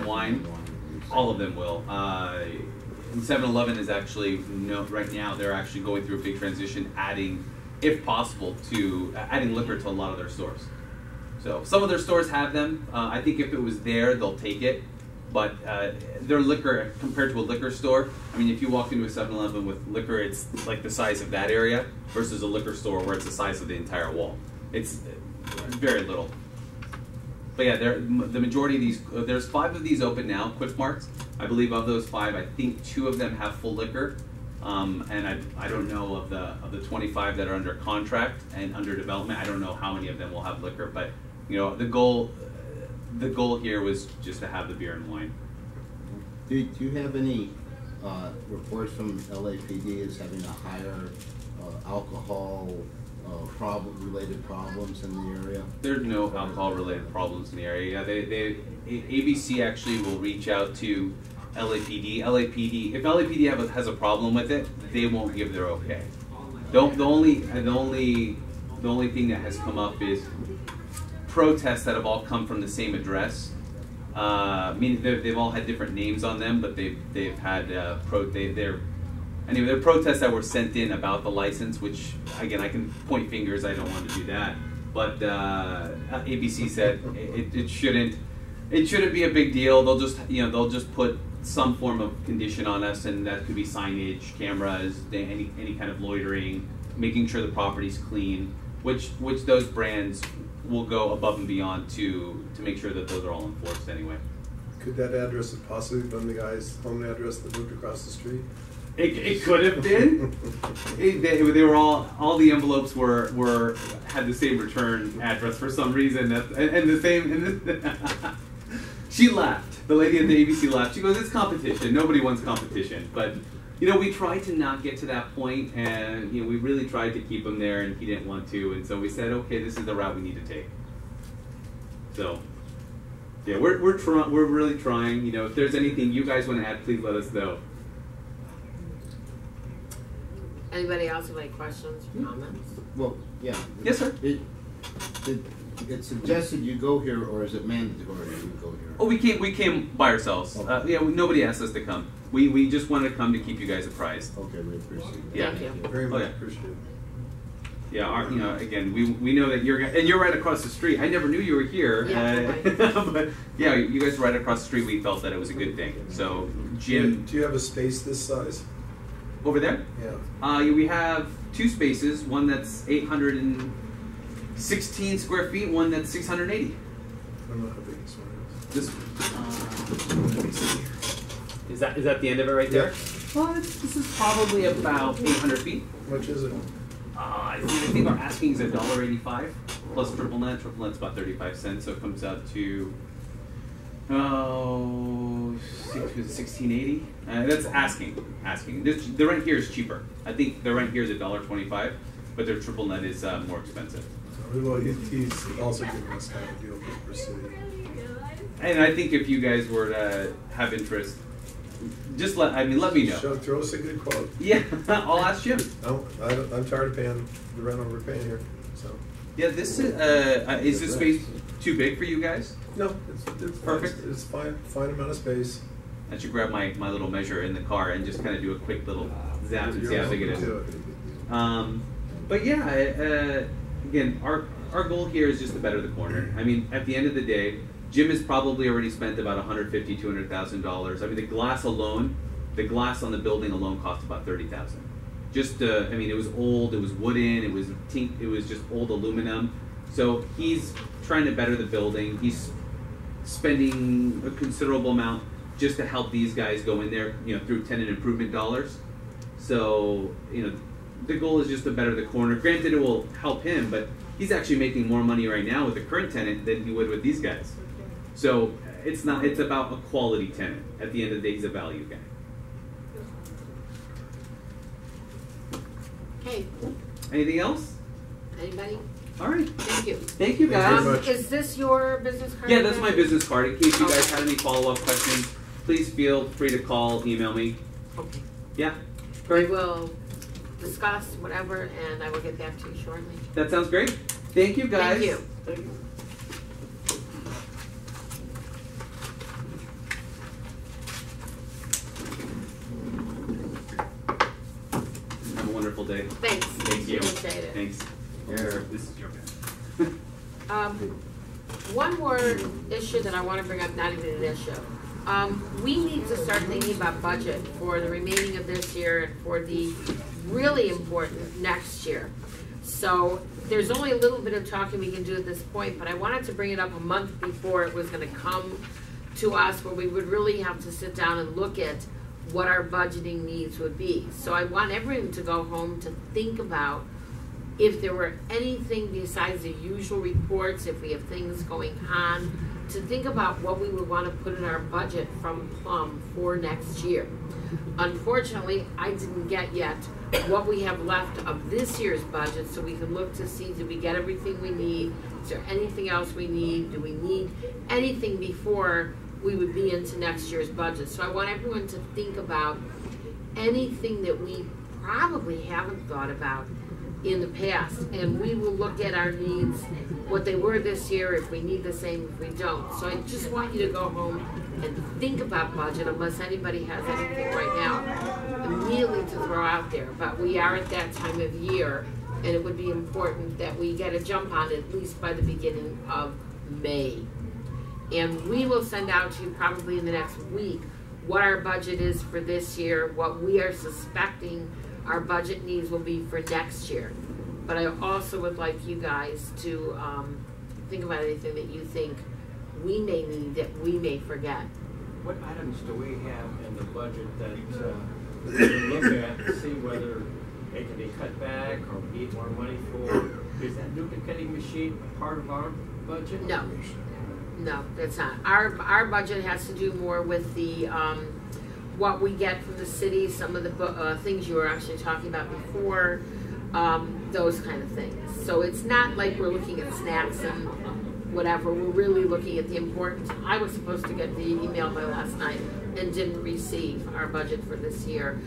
wine, all of them will. 7-Eleven is actually, right now they're actually going through a big transition, adding, if possible, to adding liquor to a lot of their stores. So some of their stores have them. I think if it was there, they'll take it. But their liquor, compared to a liquor store, I mean, if you walk into a 7-Eleven with liquor, it's like the size of that area versus a liquor store where it's the size of the entire wall. It's very little. But yeah, the majority of these, there's 5 of these open now, Quick Marts. I believe of those 5, I think 2 of them have full liquor. And I don't know of the 25 that are under contract and under development. I don't know how many of them will have liquor, but the goal here was just to have the beer and wine. Do you have any reports from LAPD as having a higher alcohol related problems in the area? There's no alcohol related problems in the area. ABC actually will reach out to LAPD. If LAPD has a problem with it, they won't give their okay. The only thing that has come up is protests that have all come from the same address. Meaning they've all had different names on them, but they've had they're protests that were sent in about the license. Which again, I can point fingers. I don't want to do that. But ABC said it shouldn't be a big deal. They'll just put some form of condition on us, and that could be signage, cameras, any kind of loitering, making sure the property's clean. Which those brands will go above and beyond to make sure that those are all enforced anyway. Could that address have possibly been the guy's home address that moved across the street? It could have been. They were all the envelopes had the same return address for some reason, and the same. She laughed. The lady at the ABC laughed. She goes, "It's competition. Nobody wants competition." But we tried to not get to that point, and we really tried to keep him there, and he didn't want to, and so we said, "Okay, this is the route we need to take." So, yeah, we're really trying. If there's anything you guys want to add, please let us know. Anybody else have any questions or comments? Well, yeah. Yes, sir. It suggested you go here, or is it mandatory you go here? Oh, we came by ourselves. Okay. Nobody asked us to come. We just wanted to come to keep you guys apprised. Okay, we appreciate it. Yeah. Thank you. Very much appreciated. Yeah, again, we know that you're right across the street. I never knew you were here. Yeah, but yeah, you guys are right across the street. We felt that it was a good thing. So, Jim, do you have a space this size? over there? Yeah. We have 2 spaces. One that's 816 square feet. One that's 680. I don't know how big this one is. Let me see. Is that the end of it right there? Well, this is probably about 800 feet. How much is it? I think our asking is $1.85 plus triple net. Triple net's about 35 cents, so it comes out to $16.80. That's asking. The rent here is cheaper. I think the rent here is $1.25, but their triple net is more expensive. Well, he's also giving us kind of a deal for city. And I think if you guys were to have interest, just let me know. Throw us a good quote. Yeah, I'll ask Jim. I'm tired of paying the rent we're paying here. So. Yeah, this is this space too big for you guys? No, it's perfect. It's fine amount of space. I should grab my little measure in the car and just kind of do a quick little zap and see how big it is. But yeah, again, our goal here is just to better the corner. I mean, at the end of the day, Jim has probably already spent about $150,000 to $200,000. I mean, the glass on the building alone cost about $30,000. Just, I mean, it was old, it was wooden, it was just old aluminum. So he's trying to better the building. He's spending a considerable amount just to help these guys go in there, through tenant improvement dollars. So, the goal is just to better the corner. Granted, it will help him, but he's actually making more money right now with the current tenant than he would with these guys. So it's about a quality tenant. At the end of the day, he's a value guy. Okay. Anything else? Anybody? All right. Thank you. Thank you, guys. Is this your business card? Yeah, that's my business card. In case you guys had any follow-up questions, please feel free to call, email me. Okay. Yeah. We will discuss whatever, and I will get back to you shortly. That sounds great. Thank you, guys. Thank you. Thank you. wonderful day. Thanks. Thank you. Appreciate it. Thanks. Here. This is your bad. One more issue that I want to bring up, not even an issue. We need to start thinking about budget for the remaining of this year and for the really important next year. So there's only a little bit of talking we can do at this point, but I wanted to bring it up a month before it was going to come to us, where we would really have to sit down and look at what our budgeting needs would be. So I want everyone to go home to think about if there were anything besides the usual reports, if we have things going on, to think about what we would want to put in our budget from Plum for next year. Unfortunately, I didn't get yet what we have left of this year's budget, so we can look to see, did we get everything we need? Is there anything else we need? Do we need anything before we would be into next year's budget? So I want everyone to think about anything that we probably haven't thought about in the past, and we will look at our needs, what they were this year, if we need the same, if we don't. So I just want you to go home and think about budget, unless anybody has anything right now immediately to throw out there. But we are at that time of year, and it would be important that we get a jump on it at least by the beginning of May. And we will send out to you probably in the next week what our budget is for this year, what we are suspecting our budget needs will be for next year. But I also would like you guys to think about anything that you think we may need that we may forget. What items do we have in the budget that we can look at to see whether it can be cut back or we need more money for? Is that duplicating machine part of our budget? No, no, that's not. Our budget has to do more with the what we get from the city, some of the things you were actually talking about before, those kind of things. So it's not like we're looking at snacks and whatever. We're really looking at the important. I was supposed to get the email by last night and didn't receive our budget for this year.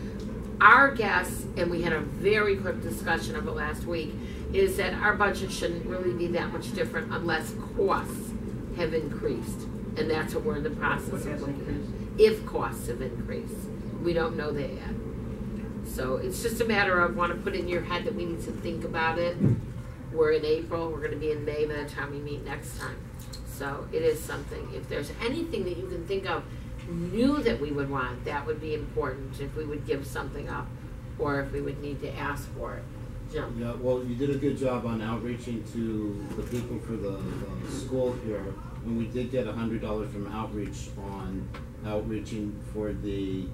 Our guess, and we had a very quick discussion of it last week, is that our budget shouldn't really be that much different unless costs have increased. And that's what we're in the process of looking at. If costs have increased. We don't know that yet. So it's just a matter of, want to put in your head that we need to think about it. We're in April, we're going to be in May by the time we meet next time. So it is something. If there's anything that you can think of new that we would want, that would be important, if we would give something up or if we would need to ask for it. Jim? Yeah, well, you did a good job on outreaching to the people for the school here, and we did get $100 from outreach on outreaching for the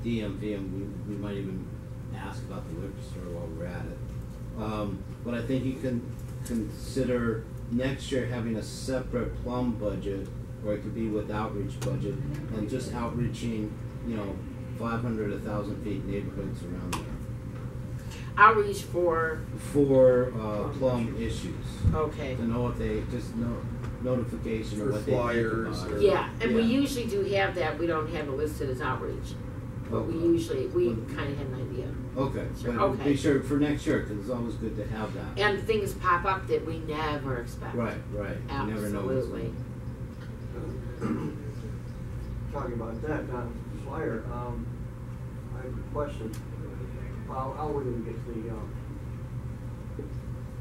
DMV, and we might even ask about the liquor store while we're at it. But I think you can consider next year having a separate Plum budget, or it could be with outreach budget, and just outreaching, 500, 1,000 feet neighborhoods around there. Outreach for Plum issues. Okay. To know if they notification For of what flyers they think about. Yeah, and we Yeah. usually do have that. We don't have it listed as outreach, but we kind of had an idea. Okay, Sure, but okay. be sure for next year, because it's always good to have that. And things pop up that we never expect. Right. You never know what's Absolutely. Talking about that, flyer, I have a question. How would we get the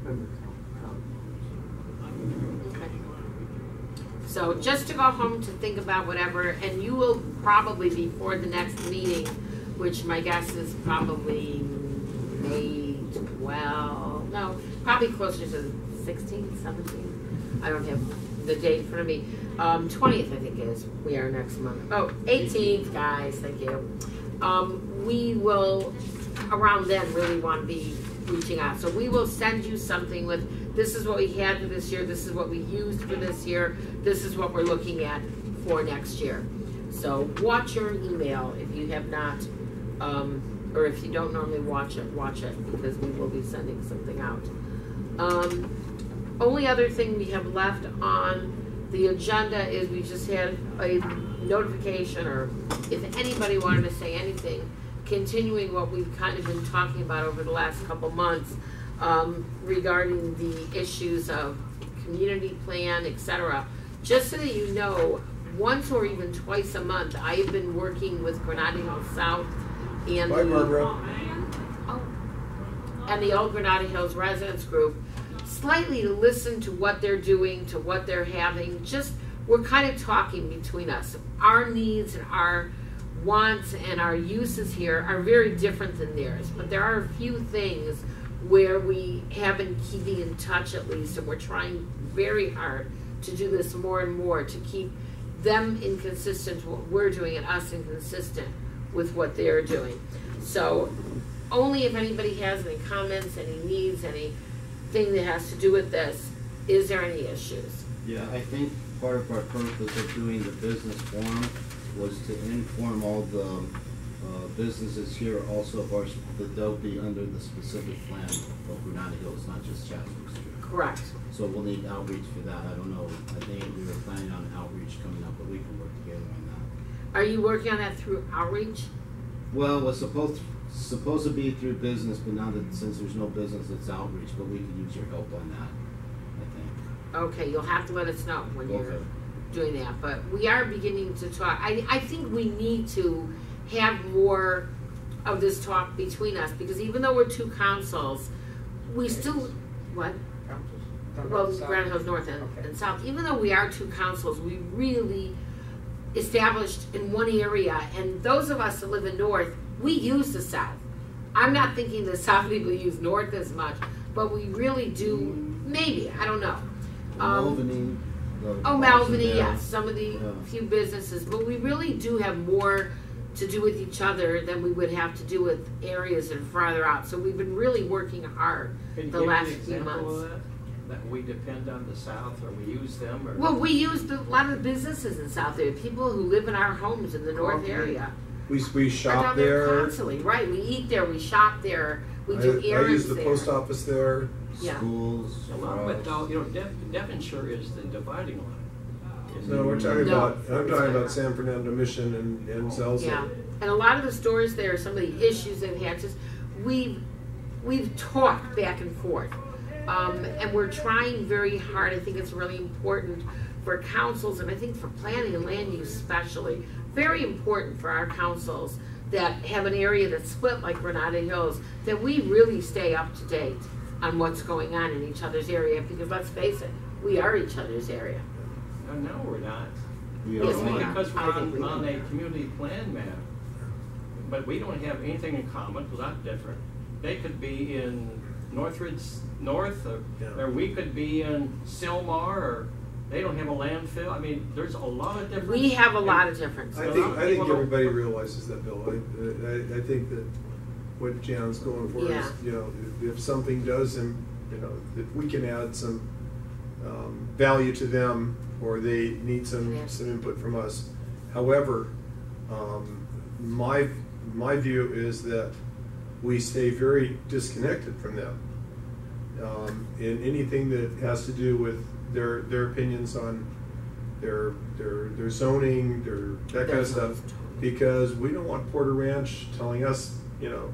member count? Okay. So just to go home to think about whatever, and you will probably before the next meeting, which my guess is probably May 12, no, probably closer to 16, 17. I don't have the date in front of me. 20th, I think is, we are next month. Oh, 18th, guys, thank you. We will, around then, really want to be reaching out. So we will send you something with, this is what we had for this year, this is what we used for this year, this is what we're looking at for next year. So watch your email if you have not, or if you don't normally watch it, because we will be sending something out. Only other thing we have left on the agenda is we just had a notification, or if anybody wanted to say anything, continuing what we've kind of been talking about over the last couple months regarding the issues of community plan, etc. Just so that you know, once or even twice a month, I have been working with Granada South and Bye, Barbara. Oh, and the Old Granada Hills Residents Group slightly to listen to what they're doing, to what they're having. Just, we're kind of talking between us. Our needs and our wants and our uses here are very different than theirs, but there are a few things where we have been keeping in touch at least, and we're trying very hard to do this more and more to keep them inconsistent with what we're doing and us inconsistent with what they're doing. So only if anybody has any comments, any needs, anything that has to do with this, is there any issues? Yeah, I think part of our purpose of doing the business forum was to inform all the businesses here also of ours that they'll be under the specific plan of Granada Hills, not just Chatsworth Street. Correct. So we'll need outreach for that. I don't know. I think we were planning on outreach coming up, but we can work together on that. Are you working on that through outreach? Well, it was supposed to be through business, but now that since there's no business, it's outreach. But we could use your help on that, I think. Okay, you'll have to let us know when you're Okay. doing that. But we are beginning to talk. I think we need to have more of this talk between us, because even though we're two councils, we still, what? Well, Granada Hills North and South. Even though we are two councils, we really established in one area, and those of us that live in North, we use the South. I'm not thinking the South people use North as much, but we really do, maybe, I don't know. Malviny. Malviny, yes, some of the few businesses, but we really do have more to do with each other than we would have to do with areas that are farther out. So we've been really working hard Can you the give me last an few example months. of that? That we depend on the South, or we use them, or? Well, we use a lot of the businesses in South area, people who live in our homes in the North Okay. area. We Are shop down there there. constantly, right? We eat there, we shop there, we do I errands use the there. post office there. Yeah. Schools. A lot of it, though, you know, Devonshire is the dividing line. No, we're talking No. about, I'm talking about San Fernando Mission and Zelzah. Yeah, and a lot of the stores there, some of the issues they've had, just we've talked back and forth, and we're trying very hard. I think it's really important for councils, and I think for planning and land use especially, very important for our councils that have an area that's split like Granada Hills, that we really stay up to date on what's going on in each other's area, because let's face it, we are each other's area. No, we're not. We Yes, are we one. are. Because I we're think we on do. a community plan map, but we don't have anything in common, a lot different. They could be in Northridge North, or we could be in Sylmar, or they don't have a landfill. I mean, there's a lot of difference. We have a lot of difference. I think everybody realizes that, Bill. I think that what Jan's going for Yeah. is, you know, if something does, and you know, if we can add some value to them, or they need some input from us. However, my view is that we stay very disconnected from them in anything that has to do with their opinions on their zoning, that kind of stuff, because we don't want Porter Ranch telling us, you know,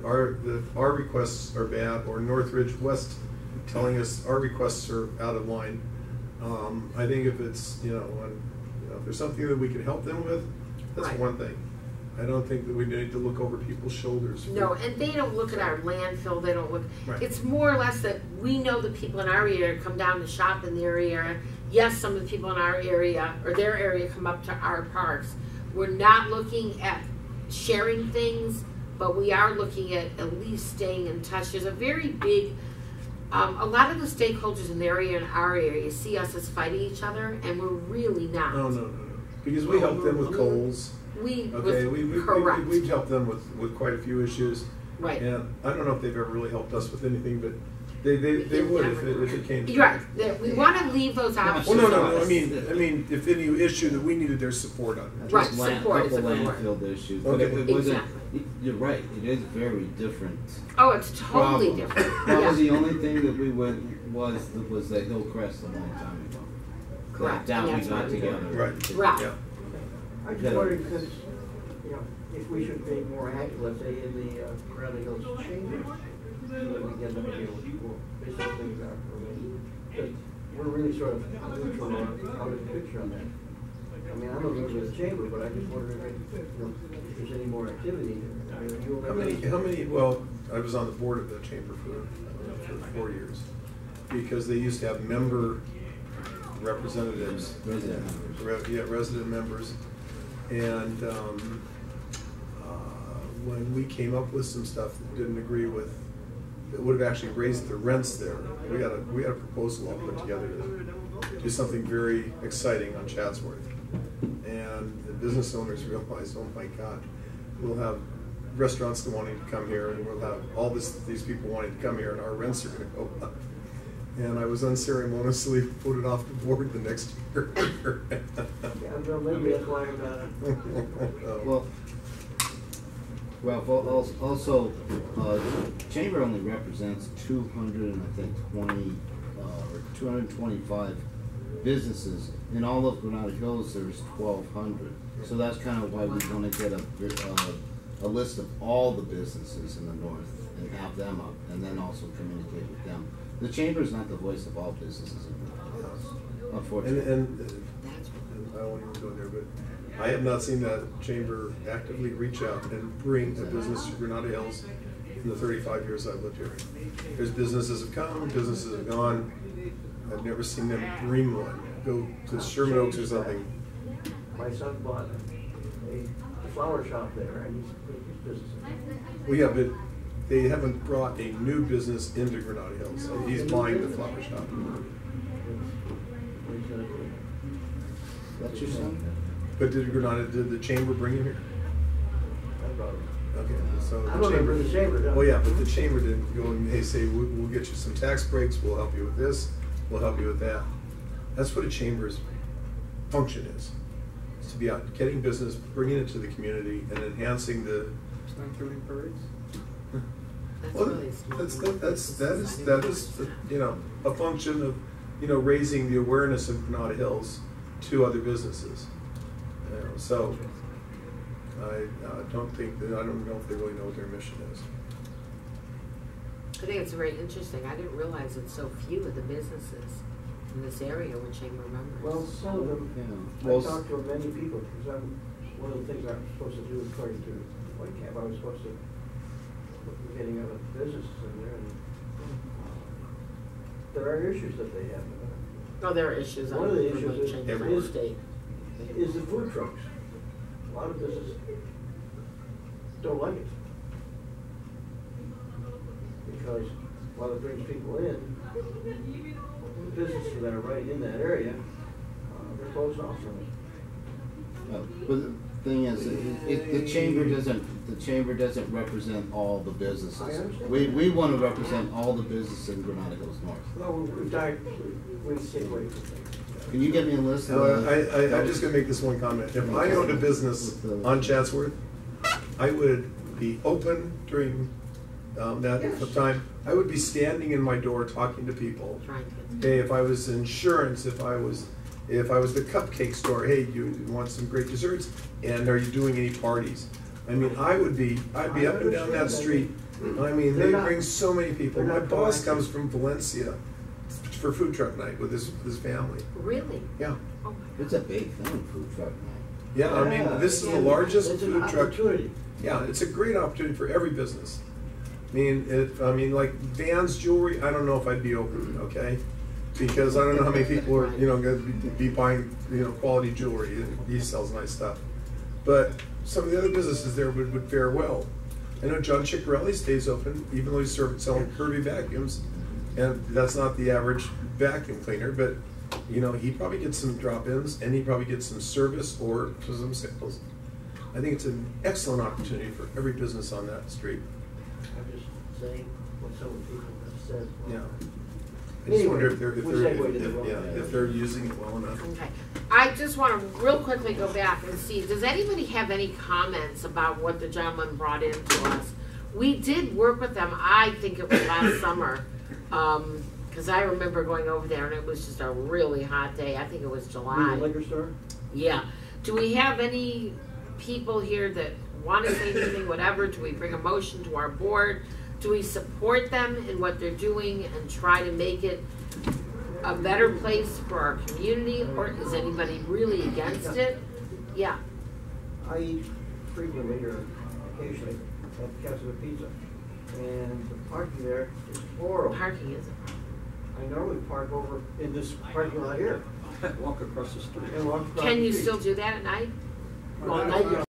our requests are bad, or Northridge West telling us our requests are out of line. I think if it's, you know, if there's something that we can help them with, that's Right. one thing. I don't think that we need to look over people's shoulders. No, and they don't look at our landfill, they don't look, Right. it's more or less that we know the people in our area come down to shop in their area. Yes, some of the people in our area, or their area, come up to our parks. We're not looking at sharing things, but we are looking at least staying in touch. There's a very big, a lot of the stakeholders in their area and our area see us as fighting each other, and we're really not. No. Because we help them with coals. We, Okay, correct, we've helped them with quite a few issues. right. And I don't know if they've ever really helped us with anything, but they would if it came to You're right. it. We want to leave those options. Well, no. open. I mean, if any issue that we needed their support on. Right, Just support is a couple good word. landfill issues. Okay. But it wasn't, Exactly. you're right, it is very different. Oh, it's totally problem. different. That Yeah. was the only thing that we went, was the Hillcrest a long time ago. Correct, That and we that's got what we together. Right. Right. Yeah. I just wondered, because, you know, if we should be more active, let's say, in the Granada Hills Chamber, so that we get them to equal business things out for me. Because we're really sort of neutral out of the picture on that. I mean, I'm a member of the chamber, but I just wonder if, you know, if there's any more activity. I mean, you How many, well, I was on the board of the chamber for 4 years, because they used to have member representatives. Resident members. Yeah, resident members. And when we came up with some stuff that didn't agree with, that would have actually raised the rents there, we had a proposal all put together to do something very exciting on Chatsworth. And the business owners realized, oh my God, we'll have restaurants wanting to come here, and we'll have all these people wanting to come here, and our rents are going to go up. And I was unceremoniously voted off the board the next year. Yeah, well, maybe that's why I'm not. Well, Ralph, also, chamber only represents 225 businesses. In all of Granada Hills, there's 1,200. So that's kind of why we want to get a list of all the businesses in the north and have them up, and then also communicate with them. The chamber is not the voice of all businesses in Granada Hills, unfortunately. And I won't even go there, but I have not seen that chamber actively reach out and bring a business to Granada Hills in the 35 years I've lived here. There's businesses have come, businesses have gone. I've never seen them bring one. Go to Sherman Oaks or something. My son bought a flower shop there, and he's business. Well, yeah, but they haven't brought a new business into Granada Hills. He's buying the flower shop. That's your son? But did the chamber bring him here? I brought him. Okay, so I don't remember the chamber, no. Well, yeah, but the chamber didn't go and they say, we'll get you some tax breaks, we'll help you with this, we'll help you with that. That's what a chamber's function is. It's to be out getting business, bringing it to the community, and enhancing the. It's not doing parades. Well, that is you know, a function of, you know, raising the awareness of Granada Hills to other businesses. You know, so I don't know if they really know what their mission is. I think it's very interesting. I didn't realize that so few of the businesses in this area were chamber members. Well, some of them, Yeah. I talked to many people, because one of the things I'm supposed to do according to White Cap, I was supposed to look at getting other businesses in there, and there are issues that they have. Oh, there are issues on One of the remote issues changes in is the state. the food trucks. A lot of businesses don't like it. Because while it brings people in, the businesses that are right in that area, they're closed off from it. But the thing is, the chamber doesn't represent all the I businesses. understand. We want to represent all the businesses in Granada Hills North. Well, we've died, we take away from things. Can you give me a list of? I'm just going to make this one comment. If I owned a business on Chatsworth, I would be open during that time. I would be standing in my door talking to people. Hey, if I was insurance, if I was the cupcake store, hey, you want some great desserts? And are you doing any parties? I mean, I'd be up and down that street. I mean, they bring so many people. My boss comes from Valencia for food truck night with his family. Really? Yeah. Oh my God. It's a big thing, food truck night. Yeah, I mean, this is the largest It's an food truck. opportunity. Yeah, it's a great opportunity for every business. I mean, like Van's Jewelry, I don't know if I'd be open, okay? Because I don't know how many people are, you know, going to be buying, you know, quality jewelry. He sells nice stuff. But some of the other businesses there would fare well. I know John Ciccarelli stays open, even though he's selling Kirby vacuums. And that's not the average vacuum cleaner, but, you know, he probably gets some drop-ins, and he probably gets some service or some sales. I think it's an excellent opportunity for every business on that street. I'm just saying what some of the people have said. Yeah. I just wonder Anyway, if they're using it well enough. Okay. I just want to real quickly go back and see, does anybody have any comments about what the gentleman brought in to us? We did work with them, I think it was last summer, because I remember going over there and it was just a really hot day. I think it was July. The liquor store? Yeah. Do we have any people here that want to say anything, whatever? Do we bring a motion to our board? Do we support them in what they're doing and try to make it a better place for our community? Or is anybody really against it? Yeah. I eat frequently or occasionally at Casa de Pizza. and the parking there is horrible. Parking is a problem. I normally park over in this parking lot here Walk across the street. and walk across Can the you street. still do that at night? Well, at night you